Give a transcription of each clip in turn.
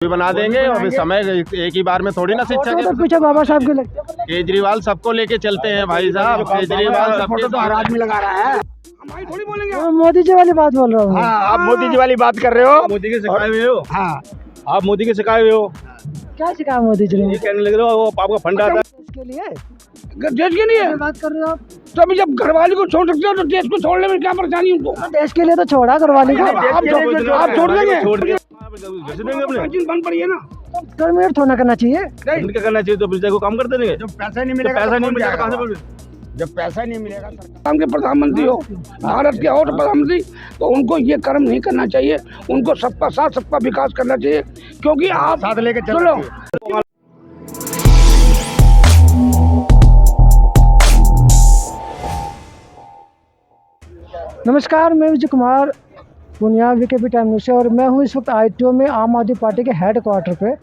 भी बना देंगे और समय एक ही बार में थोड़ी ना शिक्षा के पीछे बाबा साहब के लगते हैं। केजरीवाल सबको लेके चलते हैं भाई साहब। केजरीवाल सबको तो हर आदमी लगा रहा है। हमारी थोड़ी बोलेंगे। मैं मोदी जी वाली बात बोल रहा हूँ। हाँ, आप मोदी जी वाली बात कर रहे हो। मोदी के सिखाए हुए हो। हाँ, आप मोदी के सिखाए हुए हो। क्या सिखाया मोदी जी ने? ये कहने लग रहे हो वो आपका फंडा था इसके लिए देश के लिए बात कर रहे हो आप? तो अभी जब घरवाली को छोड़ सकते हो तो देश को छोड़ने में क्या परेशानी उनको? देश के लिए तो छोड़ा घरवाली को। आप छोड़ देंगे? बंद पड़ी है ना, टर्मिनेट थोड़ा करना चाहिए। क्या करना चाहिए? तो बिजली को काम कर देंगे। जब पैसा नहीं मिलेगा, पैसा नहीं मिलेगा कहाँ से मिलेगा? जब पैसा नहीं मिलेगा, सरकार के प्रधानमंत्री हो, भारत के और प्रधानमंत्री, तो उनको ये कर्म नहीं करना चाहिए। उनको सबका साथ सबका विकास करना चाहिए, क्योंकि आप साथ लेके चलो। नमस्कार, मैं Vijay Kumar Punia VKP time news से, और मैं हूँ इस वक्त ITO में आम आदमी पार्टी के हेड क्वार्टर पे।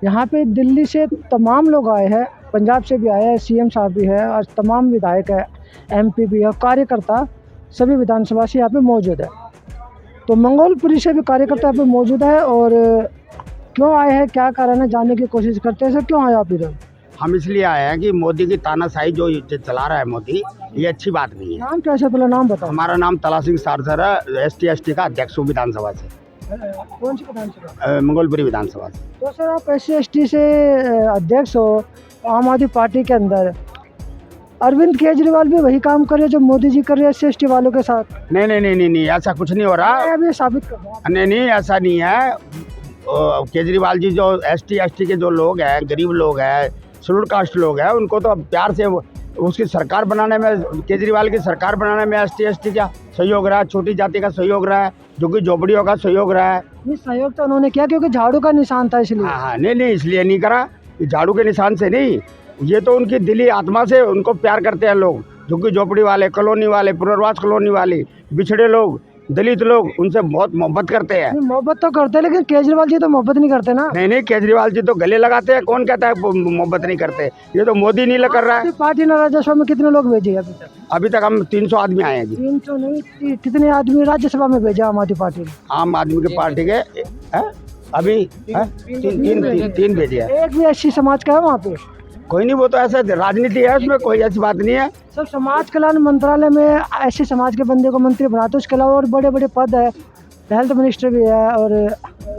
यहाँ पे दिल्ली से तमाम लोग आए हैं, पंजाब से भी आए हैं, CM साहब भी है और तमाम विधायक है, MP भी है, कार्यकर्ता सभी विधानसभा से यहाँ पे मौजूद है। तो मंगोलपुरी से भी कार्यकर्ता यहाँ पे मौजूद है। और क्यों आए हैं, क्या कारण है, जानने की कोशिश करते हैं। सर, क्यों आए आप इधर? हम इसलिए आए हैं कि मोदी की तानाशाही जो चला रहा है मोदी, ये अच्छी बात नहीं है। नाम कैसे, पहले नाम बताओ। हमारा नाम तला सिंह सारसर है, ST का अध्यक्ष हूँ विधानसभा से, कौन सी विधानसभा? मंगोलपुरी विधानसभा से। तो सर, आप SC/ST से अध्यक्ष हो आम आदमी पार्टी के अंदर। अरविंद केजरीवाल भी वही काम कर रहे हैं जो मोदी जी कर रहे हैं SC/ST वालों के साथ। नहीं, ऐसा कुछ नहीं हो रहा। अभी साबित कर रहा हूं। नहीं, ऐसा नहीं है। केजरीवाल जी जो ST के जो लोग हैं, गरीब लोग हैं, शेड्यूल कास्ट लोग हैं, उनको तो प्यार से उसकी सरकार बनाने में, केजरीवाल की सरकार बनाने में ST का सहयोग रहा है, छोटी जाति का सहयोग रहा है, जो कि झोपड़ियों का सहयोग रहा है। ये सहयोग तो उन्होंने किया क्योंकि झाड़ू का निशान था, इसलिए। हाँ, नहीं, इसलिए नहीं करा। झाड़ू के निशान से नहीं, ये तो उनकी दिली आत्मा से उनको प्यार करते हैं लोग, जो कि झोपड़ी वाले, कॉलोनी वाले, पुनर्वास कॉलोनी वाले, बिछड़े लोग, दलित लोग, उनसे बहुत मोहब्बत करते हैं। मोहब्बत तो करते हैं, लेकिन केजरीवाल जी तो मोहब्बत नहीं करते ना। नहीं, केजरीवाल जी तो गले लगाते हैं। कौन कहता है मोहब्बत नहीं करते? ये तो मोदी नहीं कर रहा है। पार्टी ने राज्यसभा में कितने लोग भेजे अभी तक हम 300 आदमी आए हैं जी। 300 नहीं, कितने आदमी राज्यसभा में भेजा आम आदमी पार्टी ने? आम आदमी के पार्टी के अभी तीन भेजे हैं। एक भी SC समाज का है वहाँ पे? कोई नहीं, वो तो ऐसा राजनीति है, उसमें कोई ऐसी बात नहीं है। सब समाज कल्याण मंत्रालय में ऐसे समाज के बंदे को मंत्री बनाते, उसके अलावा और बड़े बड़े पद है, हेल्थ मिनिस्टर भी है और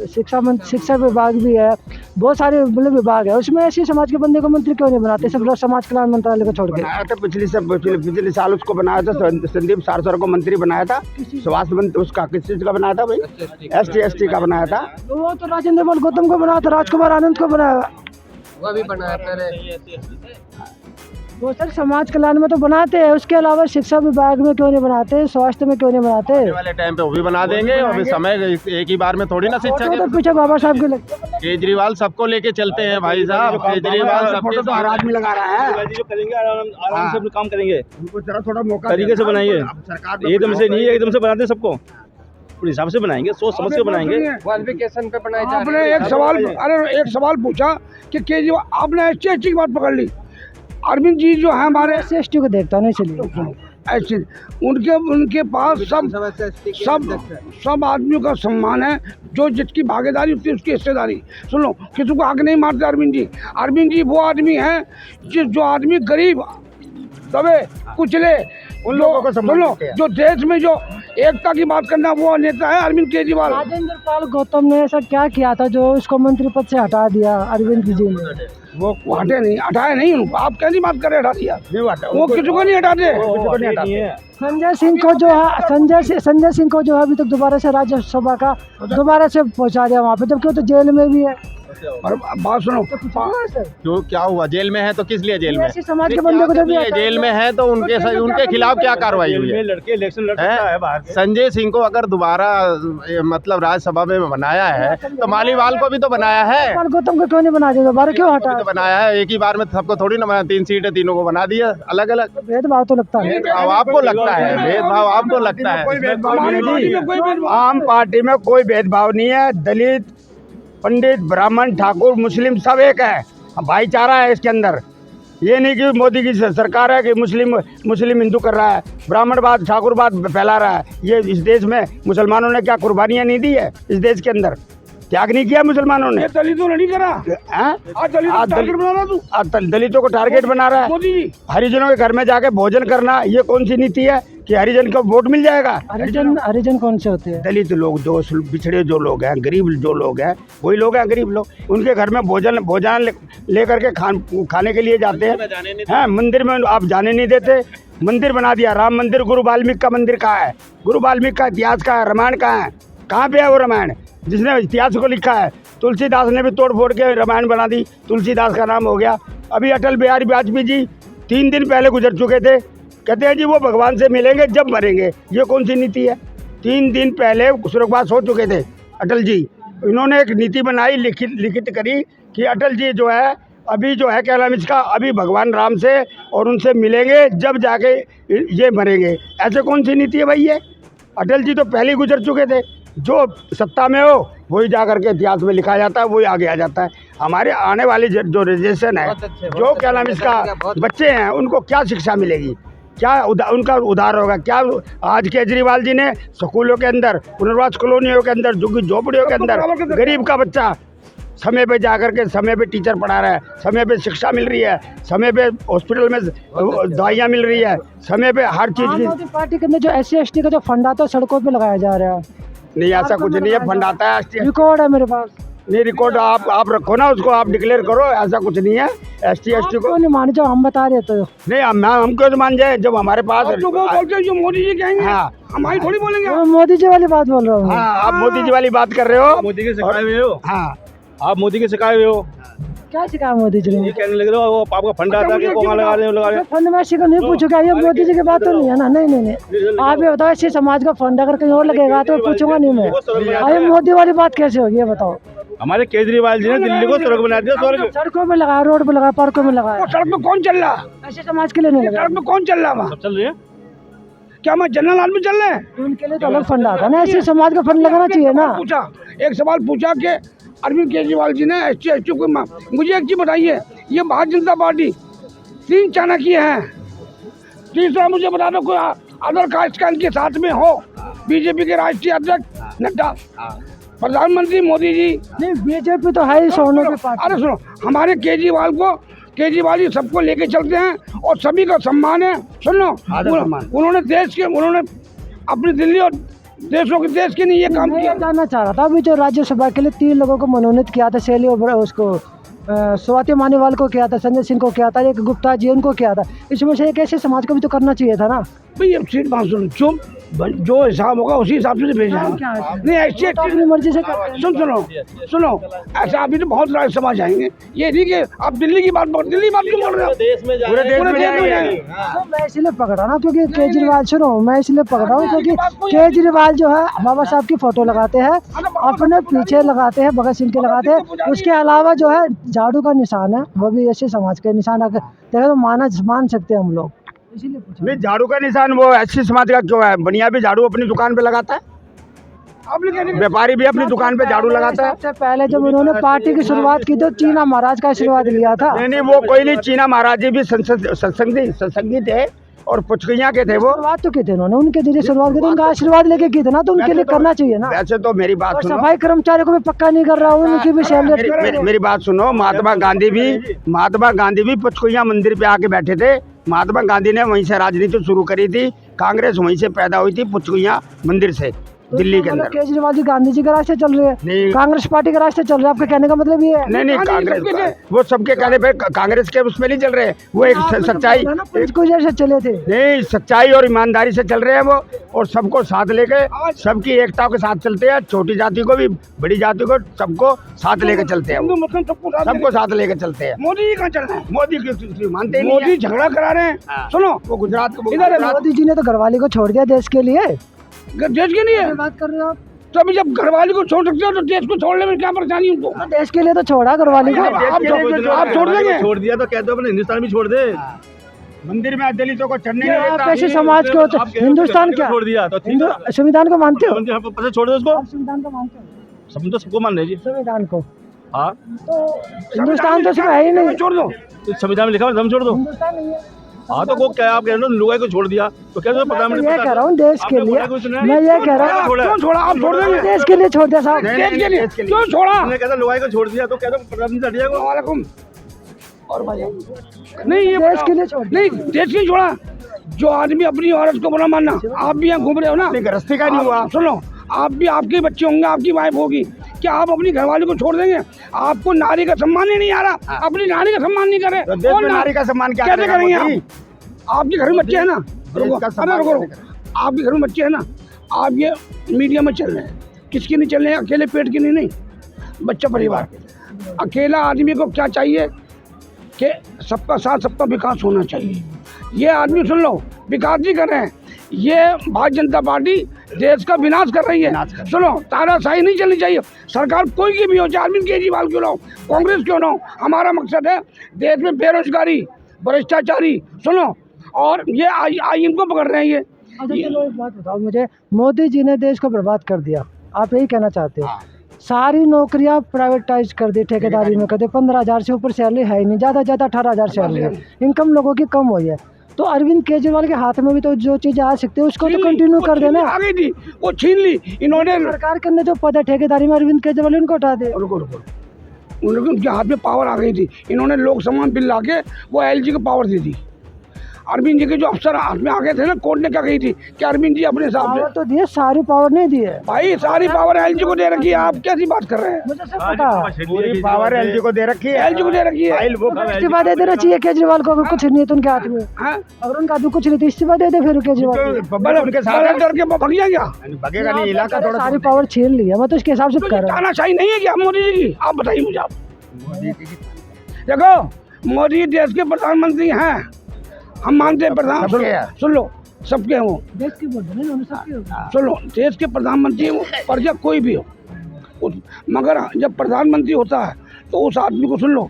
शिक्षा विभाग भी है, बहुत सारे मतलब विभाग है, उसमें ऐसे समाज के बंदे को मंत्री क्यों नहीं बनाते? सब लोग समाज कल्याण मंत्रालय को छोड़ के बनाया था पिछले साल उसको बनाया था, संदीप सारसर को मंत्री बनाया था, स्वास्थ्य मंत्री। उसका किस चीज का बनाया था भाई? ST का बनाया था। तो वो तो राजेंद्र पाल गौतम को बनाया था, राजकुमार आनंद को बनाया, वो भी बनाया था। वो सर समाज कल्याण में तो बनाते हैं, उसके अलावा शिक्षा विभाग में क्यों नहीं बनाते, स्वास्थ्य में क्यों नहीं बनाते? आने वाले टाइम पे वो भी बना देंगे और समय एक ही बार में थोड़ी ना शिक्षा के पीछे बाबा साहब के लगते हैं। केजरीवाल सबको लेके चलते हैं भाई साहब। केजरीवाल सबको तो हर आदमी लगा रहा है। जो करेंगे आराम से अपना काम करेंगे, उनको थोड़ा मौका तरीके से बनाएंगे। सरकार एकदम से नहीं, एकदम से बनाते सबको पूरे हिसाब से बनाएंगे, सोच समझ के बनाएंगे। क्वालिफिकेशन पे बनाए जा आपने एक सवाल पूछा कि केजरीवाल, आपने ST की बात पकड़ ली। अरविंद जी जो है हमारे SC/ST को देखता नहीं, चलिए ऐसे उनके पास सब आदमियों का सम्मान है। जो जिसकी भागीदारी होती है उसकी हिस्सेदारी। सुन लो, किसी को आग नहीं मारते अरविंद जी वो आदमी हैं जो आदमी गरीब दबे कुचले उन लोगों को सुन लो, जो देश में जो एकता की बात करना, वो नेता है अरविंद केजरीवाल। राजेंद्र पाल गौतम ने ऐसा क्या किया था जो उसको मंत्री पद से हटा दिया अरविंद जी ने? वो हटाए नहीं उनको। आप कैसी बात कर रहे? हटा दिया? वो किसी को नहीं हटाते। संजय सिंह को जो है अभी तक दोबारा से राज्यसभा का दोबारा से पहुंचा दिया वहाँ पे, जबकि वो तो जेल में भी है। और बात सुनो, जो क्या हुआ? जेल में है तो किस लिए जेल में? ऐसे समाज के बंदे को जब जेल में है तो उनके खिलाफ क्या कार्रवाई हुई है? लड़के इलेक्शन लड़ सकता है बाहर। संजय सिंह को अगर दोबारा मतलब राज्यसभा में बनाया है तो मालीवाल को भी तो बनाया है। गौतम को क्यों नहीं बना दिया दोबारा? क्यों हटा? तो बनाया है, एक ही बार में सबको थोड़ी ना बनाया। 3 सीटें तीनों को बना दिया अलग अलग। भेदभाव तो लगता है। आपको लगता है भेदभाव? आपको लगता है? आम पार्टी में कोई भेदभाव नहीं है। दलित, पंडित, ब्राह्मण, ठाकुर, मुस्लिम सब एक है, भाईचारा है इसके अंदर। ये नहीं कि मोदी की सरकार है कि मुस्लिम हिंदू कर रहा है, ब्राह्मणवाद, ठाकुरवाद फैला रहा है। ये इस देश में मुसलमानों ने क्या कुर्बानियाँ नहीं दी है इस देश के अंदर? त्याग नहीं किया मुसलमानों ने। ये दलितों ने नहीं करा। हैं? आज दलितों को टारगेट बना रहा तू। दलितों को टारगेट बना रहा है। मोदी जी हरिजनों के घर में जाके भोजन करना, ये कौन सी नीति है कि हरिजन को वोट मिल जाएगा? हरिजन कौन से होते हैं? दलित लोग, जो पिछड़े जो लोग हैं, गरीब जो लोग हैं, वही लोग हैं गरीब लोग। उनके घर में भोजन लेकर के खाने के लिए जाते हैं। मंदिर में आप जाने नहीं देते। मंदिर बना दिया, राम मंदिर। गुरु वाल्मीकि का मंदिर कहाँ है? गुरु वाल्मीकि का इतिहास कहाँ है? रामायण कहाँ है? कहाँ पे है वो रामायण जिसने इतिहास को लिखा है? तुलसीदास ने भी तोड़ फोड़ के रामायण बना दी, तुलसीदास का नाम हो गया। अभी अटल बिहारी वाजपेयी जी 3 दिन पहले गुजर चुके थे, कहते हैं जी वो भगवान से मिलेंगे जब मरेंगे। ये कौन सी नीति है? 3 दिन पहले स्वर्गवास हो चुके थे अटल जी। इन्होंने एक नीति बनाई, लिखित करी कि अटल जी जो है अभी जो है क्या नाम इसका, अभी भगवान राम से और उनसे मिलेंगे जब जाके ये मरेंगे। ऐसे कौन सी नीति है भाई ये? अटल जी तो पहले ही गुजर चुके थे। जो सत्ता में हो वही जा करके इतिहास में लिखा जाता है, वही आगे आ जाता है। हमारे आने वाली जो जनरेशन है, जो क्या नाम इसका बच्चे हैं, उनको क्या शिक्षा मिलेगी? क्या उनका उद्धार होगा? क्या आज केजरीवाल जी ने स्कूलों के अंदर, पुनर्वास कॉलोनियों के अंदर, झोपड़ियों के अंदर गरीब का बच्चा समय पे जाकर के समय पे टीचर पढ़ा रहा है, समय पे शिक्षा मिल रही है, समय पे हॉस्पिटल में दवाइयाँ मिल रही है, समय पे हर चीज़ की। पार्टी के अंदर जो SC/ST का जो फंड आता है सड़कों पे लगाया जा रहा है। नहीं, ऐसा कुछ नहीं है। फंड आता है, रिकॉर्ड है मेरे पास। नहीं रिकॉर्ड आप रखो ना, उसको आप डिक्लेयर करो। ऐसा कुछ नहीं है। ST/ST को नहीं मान जाओ, हम बता रहे तो नहीं, हम क्यों मान जाए जब हमारे पास जो वो बोलते हैं जो मोदी जी कहेंगे। हाँ, हमारी थोड़ी बोलेंगे। मैं मोदी जी वाली बात बोल रहा हूँ। हाँ, आप मोदी जी वाली बात कर रहे हो। मोदी के सिखाए हुए हो। हाँ, आप मोदी के सिखाए हुए हो। क्या सिखाया मोदी जी ने? ये कहने लग रहे हो वो आपका फंड आता है कि कहाँ लगा रहे हो? फंड में को नहीं पूछूंगा, ये मोदी जी की बात तो नहीं है ना। नहीं आप ये बताओ, ऐसे समाज का फंड अगर कहीं और लगेगा तो पूछूंगा नहीं मैं। अरे मोदी वाली बात कैसे होगी ये बताओ? हमारे केजरीवाल जी ने दिल्ली को स्वर्ग बना दिया। स्वर्ग सड़कों में लगाया, रोड पे लगाया, पार्कों में लगाया। सड़क में कौन चल रहा? ऐसे समाज के लिए नहीं लगा। सड़क में कौन चल रहा वहाँ? चल रही है। क्या मैं जनरल आदमी चल रहे हैं? उनके लिए तो अलग फंड आता है ना, ऐसे समाज का फंड लगाना चाहिए ना। पूछा, एक सवाल पूछा कि अरविंद केजरीवाल जी ने SC/ST को मुझे एक चीज बताइए, ये भारतीय जनता पार्टी 3 चाणक्य हैं, तीसरा मुझे बता दो कोई अदर कास्ट का इनके साथ में हो। बीजेपी के राष्ट्रीय अध्यक्ष नड्डा, प्रधानमंत्री मोदी जी। नहीं, बीजेपी तो है ही सोनों की पार्टी। अरे सुनो, हमारे केजरीवाल जी सबको लेके चलते हैं और सभी का सम्मान है। सुनो, उन्होंने अपनी दिल्ली और देश के लिए ये काम किया। जानना चाह रहा था, अभी जो राज्यसभा के लिए 3 लोगों को मनोनीत किया था, शैली उसको स्वाति मानीवाल को किया था, संजय सिंह को किया था, एक गुप्ता जी उनको किया था। इसमें से एक ऐसे समाज को भी तो करना चाहिए था ना भाई। अब सीट बात सुनो, जो हिसाब होगा उसी हिसाब से भेजना है। नहीं SC/ST अपनी मर्जी से करते हैं। सुनो, ऐसा अभी तो बहुत राज्य समाज आएंगे। ये नहीं कि आप दिल्ली की बात क्यों बोल रहे हो? पूरे देश में जाएंगे। तो मैं इसलिए पकड़ा ना क्योंकि केजरीवाल, सुनो मैं इसलिए पकड़ा हूँ क्योंकि केजरीवाल जो है बाबा साहब की फोटो लगाते हैं, अपने पीछे लगाते हैं, भगत सिंह के लगाते हैं। उसके अलावा जो है झाड़ू का निशान है, वो भी ऐसे समाज के निशान देखो तो मान सकते हैं हम लोग। इसीलिए पूछा। नहीं, झाड़ू का निशान वो SC समाज का क्यों है? बनिया भी झाड़ू अपनी दुकान पे लगाता है, व्यापारी भी अपनी दुकान पे झाड़ू लगाता है। सबसे पहले जब उन्होंने पार्टी की शुरुआत की तो चीना महाराज का आशीर्वाद लिया था। नहीं, वो कोई नहीं। चीना महाराज जी भी सत्संगी थे और पुचकियाँ के थे वो। शुरुआत तो की थी उन्होंने, उनके जरिए शुरुआत की थी, उनका आशीर्वाद लेके की थी ना, तो उनके लिए करना चाहिए ना। वैसे तो मेरी बात और सुनो, सफाई कर्मचारियों को भी पक्का नहीं कर रहा हूँ, उनकी भी सैलरी। मेरी बात सुनो। महात्मा गांधी भी पुचकियाँ मंदिर पे आके बैठे थे। महात्मा गांधी ने वहीं से राजनीति शुरू करी थी। कांग्रेस वहीं से पैदा हुई थी, पुचकियाँ मंदिर से, दिल्ली के अंदर। केजरीवाल जी गांधी जी के रास्ते चल रहे हैं, कांग्रेस पार्टी के रास्ते चल रहे हैं। आपके कहने का मतलब ये है? नहीं, कांग्रेस वो सबके कहने पे कांग्रेस के उसमें नहीं चल रहे। वो एक सच्चाई जैसे चले थे। नहीं, सच्चाई और ईमानदारी से चल रहे हैं वो, और सबको साथ लेके, सबकी एकता के साथ चलते हैं। छोटी जाति को भी, बड़ी जाति को, सबको साथ लेके चलते हैं। सबको साथ लेके चलते हैं। मोदी जी कहाँ चल रहे हैं? मोदी की मानते ही नहीं मोदी झगड़ा करा रहे हैं। सुनो, वो गुजरात को मोदी जी ने तो घरवाली को छोड़ दिया देश के लिए। देश के लिए बात कर रहे हो आप? तो अभी जब घरवाली को छोड़ सकते हो तो देश को छोड़ने में क्या परेशानी उनको? तो देश के लिए तो छोड़ा घरवाली को। आप छोड़ देंगे? छोड़ दिया तो कहते हो अपने हिंदुस्तान भी छोड़ दे। मंदिर में दलितों को चढ़ने नहीं आप देता। ऐसे समाज के होते, हिंदुस्तान क्या छोड़ दिया तो संविधान को मानते हो? छोड़ दो उसको। संविधान को मानते हो? सब तो सबको मान रहे जी। संविधान को हाँ, तो हिंदुस्तान तो इसमें है ही नहीं। छोड़ दो। तो संविधान में लिखा है, हम छोड़ दो। हिंदुस्तान नहीं है। हाँ तो वो क्या आप कह रहे हो लुगाई को छोड़ दिया तो कैसे प्रधानमंत्री ये कह रहा हूँ देश के लिए, मैं ये कह रहा हूँ क्यों छोड़ा? आप छोड़ देंगे? देश के लिए छोड़ दिया साहब। देश के लिए क्यों छोड़ा? हमने कहता लुगाई को छोड़ दिया तो कहते प्रधानमंत्री हट जाएगा। वालेकुम। और भाई नहीं, ये देश के लिए छोड़ दिया। नहीं, देश नहीं छोड़ा। जो आदमी अपनी औरत को बुरा मानना, आप भी यहाँ घूम रहे हो ना, गृहस्थी का नहीं हुआ। सुनो, आप भी, आपके बच्चे होंगे, आपकी वाइफ होगी, क्या आप अपनी घरवाली को छोड़ देंगे? आपको नारी का सम्मान ही नहीं आ रहा, अपनी नारी का सम्मान नहीं करे तो देश में नारी का सम्मान क्या कैसे करेंगे मोदी? आप? आपके घर में बच्चे हैं ना, रुको, आपके घर में बच्चे हैं ना, आप ये मीडिया में चल रहे हैं, किसके नहीं चल रहे हैं? अकेले पेट के लिए नहीं, बच्चा परिवार के। अकेला आदमी को क्या चाहिए कि सबका साथ, सबका विकास होना चाहिए। ये आदमी सुन लो, विकास नहीं कर रहे हैं, ये भारतीय जनता पार्टी देश का विनाश कर रही है। सुनो, तानाशाही नहीं चलनी चाहिए। सरकार कोई की भी हो, चाहे अरविंद केजरीवाल क्यों ना हो, कांग्रेस क्यों ना हो, हमारा मकसद है देश में बेरोजगारी, भ्रष्टाचारी, सुनो, और ये आई इनको पकड़ रहे हैं ये। अच्छा चलो एक बात बताओ मुझे, मोदी जी ने देश को बर्बाद कर दिया, आप यही कहना चाहते हो? सारी नौकरियां प्राइवेटाइज कर दी, ठेकेदारी में कर दी, 15,000 से ऊपर सैलरी है ही नहीं, ज़्यादा 18,000 सैलरी है, इनकम लोगों की कम हुई है। तो अरविंद केजरीवाल के हाथ में भी तो जो चीज़ आ सकती है उसको तो कंटिन्यू कर देना। आ गई थी, वो छीन ली इन्होंने। सरकार के अंदर जो पद है ठेकेदारी में, अरविंद केजरीवाल उनको हटा दे। उनके हाथ में पावर आ गई थी, इन्होंने लोकसभा में बिल ला के वो LG को पावर दे दी। अरविंद जी के जो अफसर हाथ में आ गए थे ना, कोर्ट ने क्या कही थी कि अरविंद जी अपने हिसाब पावर से, तो दिए, सारी पावर नहीं दी है भाई सारी पावर LG को दे रखी है। आप कैसी बात कर रहे हैं? मुझे सब पता है। पूरी पावर LG को दे रखी है। LG को दे रखी है। इस्तीफा दे देना चाहिए केजरीवाल को, अगर कुछ नहीं है तो उनके हाथ में, हाँ? अगर उनके हाथ में कुछ नहीं तो इस्तीफा दे दे फिर केजरीवाल को। उनके साथ डर के भग जाए क्या? भगेगा नहीं, इलाका थोड़ा सारी पावर छीन ली है, मैं तो इसके हिसाब से तो कर ये रहा हूँ। तानाशाही नहीं है क्या मोदी जी की? आप बताइए मुझे। आप देखो, मोदी देश के प्रधानमंत्री हैं, हम मानते हैं प्रधान। सुन लो, सबके हैं वो, देश की बोल रहे हैं, सबके होगा। सुन लो, देश के प्रधानमंत्री हैं वो, प्रजा कोई भी हो, मगर जब प्रधानमंत्री होता है तो उस आदमी को, सुन लो,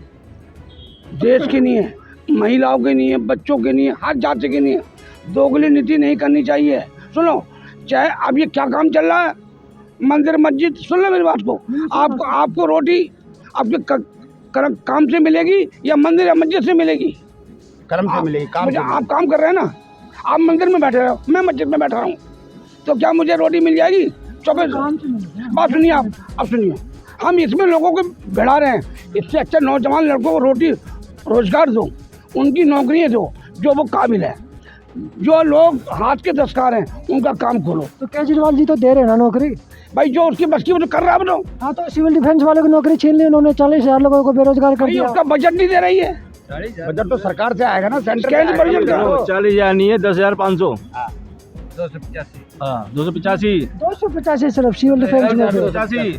देश के नहीं है, महिलाओं के नहीं है, बच्चों के नहीं है, हर जाति के नहीं है, दोगली नीति नहीं करनी चाहिए। सुनो, चाहे अब ये क्या काम चल रहा है, मंदिर मस्जिद, सुन लो मेरी बात को, आपको रोटी आपके काम से मिलेगी या मंदिर या मस्जिद से मिलेगी? कर्म से मिलेगी, काम से। आप काम कर रहे हैं ना, आप मंदिर में बैठे रहो, मैं मस्जिद में बैठा हूँ, तो क्या मुझे रोटी मिल जाएगी? 24 बात सुनिए आप, अब सुनिए, हम इसमें लोगों को भिड़ा रहे हैं। इससे अच्छा नौजवान लड़कों को रोटी रोजगार दो, उनकी नौकरियाँ दो जो वो काबिल है। जो लोग हाथ के दस्तकार हैं उनका काम खोलो। तो केजरीवाल जी तो दे रहे हैं ना नौकरी, भाई जो उसकी बस की वो तो कर रहा है। बताओ, हाँ तो सिविल डिफेंस वालों की नौकरी छीन ली उन्होंने, 40,000 लोगों को बेरोजगार कर दिया। उसका बजट नहीं दे रही है, बजट तो सरकार से आएगा ना, सेंटर केंद्र बजट का। 40,000 नहीं है, 10,500। 285 285 सिर्फ सिविल डिफेंस में थे। 285,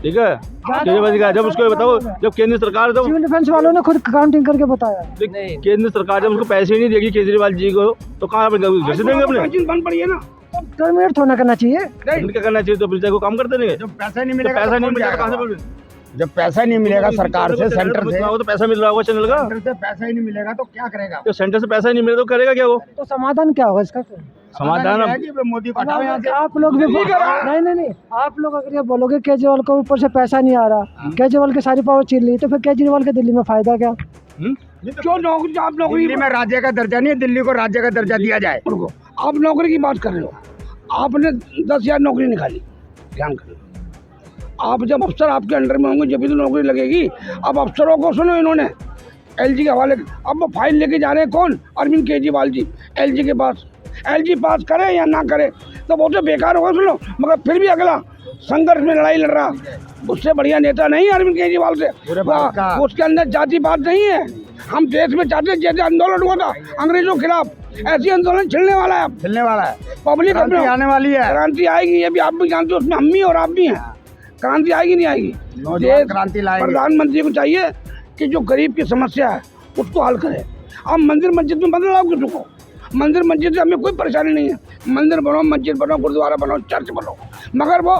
ठीक है। केजरीवाल का जब उसको बताओ, जब केंद्र सरकार जब सिविल डिफेंस वालों ने खुद काउंटिंग करके बताया। केंद्र सरकार जब उसको पैसे ही नहीं देगी केजरीवाल जी को, तो कहाँ पर घर से देंगे अपने? बंद पड़ी है ना, टर्मिनेट थोड़ा करना चाहिए। क्या करना चाहिए? तो प्रजा को काम करते नहीं, जब पैसा नहीं तो मिलेगा, पैसा तो नहीं कौन मिलेगा जाएगा? कहाँ से? जब पैसा नहीं मिलेगा सरकार से, सेंटर से, तो पैसा मिल रहा होगा चैनल का, सेंटर से पैसा ही नहीं मिलेगा तो क्या करेगा? तो सेंटर से पैसा ही नहीं मिलेगा तो करेगा क्या वो? तो समाधान क्या होगा इसका? समाधान है कि मोदी को हटाओ यहाँ से। आप लोग भी नहीं, आप लोग अगर ये बोलोगे केजरीवाल को ऊपर से पैसा नहीं आ रहा, केजरीवाल की सारी पावर छीन ली, तो फिर केजरीवाल के दिल्ली में फायदा क्या? क्यों नौकरी? आप नौकरी दिल्ली में राज्य का दर्जा नहीं है, दिल्ली को राज्य का दर्जा दिया जाए। आप नौकरी की बात कर रहे हो, आपने 10,000 नौकरी निकाली, ध्यान करो। आप जब अफसर आपके अंडर में होंगे जब भी तो नौकरी लगेगी। अब अफसरों को सुनो, इन्होंने LG के हवाले, अब वो फाइल लेके जा रहे हैं कौन? अरविंद केजरीवाल जी LG के पास। LG पास करे या ना करे तो वो तो बेकार होगा, सुनो, मगर फिर भी अगला संघर्ष में लड़ाई लड़ रहा, उससे बढ़िया नेता नहीं है अरविंद केजरीवाल से। उसके अंदर जाति बात नहीं है। हम देश में चाहते हैं जैसे आंदोलन हुआ था अंग्रेजों के खिलाफ, ऐसी आंदोलन छिड़ने वाला है, चलने वाला है, पब्लिक क्रांति आने वाली है। क्रांति आएगी, ये भी आप भी जानते हो, उसमें हम भी और आप भी हैं। क्रांति आएगी नहीं आएगी? नौजवान क्रांति लाएंगे। प्रधानमंत्री को चाहिए कि जो गरीब की समस्या है उसको हल करे। आप मंदिर मस्जिद में बदलाव किसी को, मंदिर मस्जिद से हमें कोई परेशानी नहीं है, मंदिर बनाओ, मस्जिद बनाओ, गुरुद्वारा बनाओ, चर्च बनाओ, मगर वो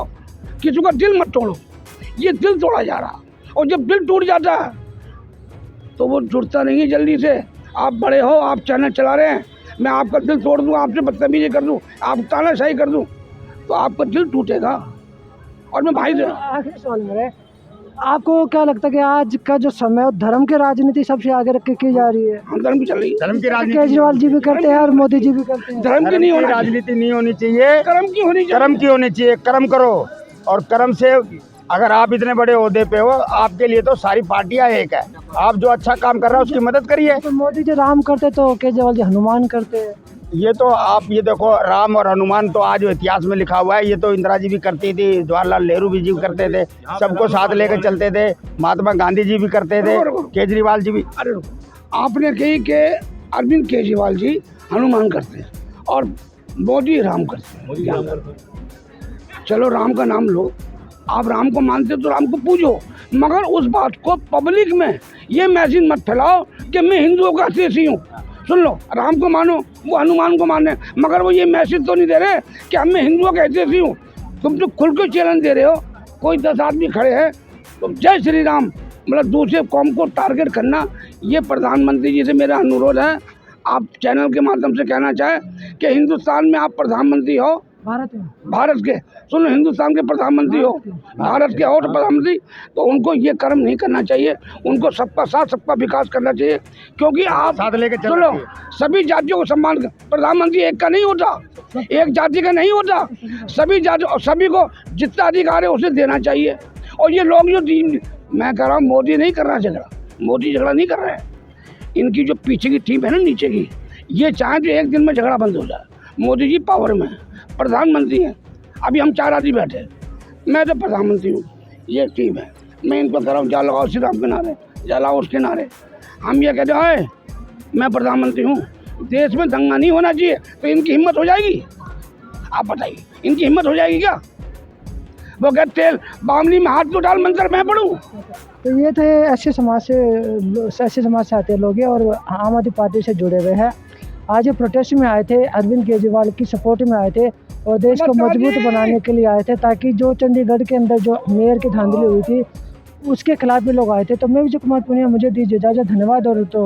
किसी का दिल मत तोड़ो। ये दिल तोड़ा जा रहा, और जब दिल टूट जाता है तो वो जुड़ता नहीं है जल्दी से। आप बड़े हो, आप चैनल चला रहे हैं, मैं आपका दिल तोड़ दूँ, आपसे बदतमीजी कर दूँ, आप तानाशाही कर दूँ, तो आपका दिल टूटेगा। और मैं भाई आखिरी सवाल मेरा, आपको क्या लगता है कि आज का जो समय है धर्म की राजनीति सबसे आगे रख के की जा रही है? हम धर्म की चल रही है, धर्म की राजनीति, केजरीवाल जी भी करते हैं और मोदी जी भी करते हैं। धर्म की नहीं होनी, राजनीति नहीं होनी चाहिए, कर्म की होनी चाहिए। कर्म की होनी चाहिए। कर्म करो और कर्म से, अगर आप इतने बड़े ओहदे पे हो, आपके लिए तो सारी पार्टियां एक है। आप जो अच्छा काम कर रहे हो उसकी मदद करिए। तो मोदी जी राम करते तो केजरीवाल जी हनुमान करते हैं। ये तो आप ये देखो, राम और हनुमान तो आज इतिहास में लिखा हुआ है। ये तो इंदिरा जी भी करती थी, जवाहरलाल नेहरू भी जी करते थे, सबको साथ लेकर चलते थे। महात्मा गांधी जी भी करते थे, केजरीवाल जी भी। अरे आपने कही कि अरविंद केजरीवाल जी हनुमान करते हैं और मोदी राम करते हैं। चलो राम का नाम लो, आप राम को मानते हो तो राम को पूजो, मगर उस बात को पब्लिक में ये मैसेज मत फैलाओ कि मैं हिंदुओं का हितैषी हूँ। सुन लो, राम को मानो, वो हनुमान को माने, मगर वो ये मैसेज तो नहीं दे रहे कि मैं हिंदुओं का हितैषी हूँ। तुम तो खुल के चैलेंज दे रहे हो। कोई 10 आदमी खड़े हैं तो जय श्री राम मतलब दूसरे कौम को टारगेट करना, ये प्रधानमंत्री जी से मेरा अनुरोध है। आप चैनल के माध्यम से कहना चाहें कि हिंदुस्तान में आप प्रधानमंत्री हो, भारत के, सुनो, हिंदुस्तान के प्रधानमंत्री हो, भारत के और प्रधानमंत्री, तो उनको ये कर्म नहीं करना चाहिए। उनको सबका साथ सबका विकास करना चाहिए, क्योंकि आप साथ लेके चलना सुनो, चाहिए। सभी जातियों को सम्मान कर, प्रधानमंत्री एक का नहीं होता, एक जाति का नहीं होता, सभी जाति और सभी को जितना अधिकार है उसे देना चाहिए। और ये लोग जो मैं कह रहा हूँ, मोदी नहीं कर रहा झगड़ा, मोदी झगड़ा नहीं कर रहे हैं। इनकी जो पीछे की टीम है ना, नीचे की, ये चाहे तो एक दिन में झगड़ा बंद हो जाए। मोदी जी पावर में है, प्रधानमंत्री हैं। अभी हम 4 आदमी बैठे, मैं तो प्रधानमंत्री हूँ, ये टीम है। मैं इनको कह रहा हूँ, जा लगाओ श्री राम के नारे, जा लगाओ उसके नारे। हम ये कहते हैं मैं प्रधानमंत्री हूँ, देश में दंगा नहीं होना चाहिए, तो इनकी हिम्मत हो जाएगी? आप बताइए, इनकी हिम्मत हो जाएगी क्या? वो कहते तेल बामली में हाथ तो डाल, मंत्र मैं पढ़ूँ। तो ये थे ऐसे समाज से आते लोग हैं और आम आदमी पार्टी से जुड़े हुए हैं। आज ये प्रोटेस्ट में आए थे, अरविंद केजरीवाल की सपोर्ट में आए थे और देश को मजबूत बनाने के लिए आए थे, ताकि जो चंडीगढ़ के अंदर जो मेयर की धांधली हुई थी उसके खिलाफ भी लोग आए थे। तो मैं विजय कुमार पुनिया, मुझे दीजिए इजाज़त, धन्यवाद। और तो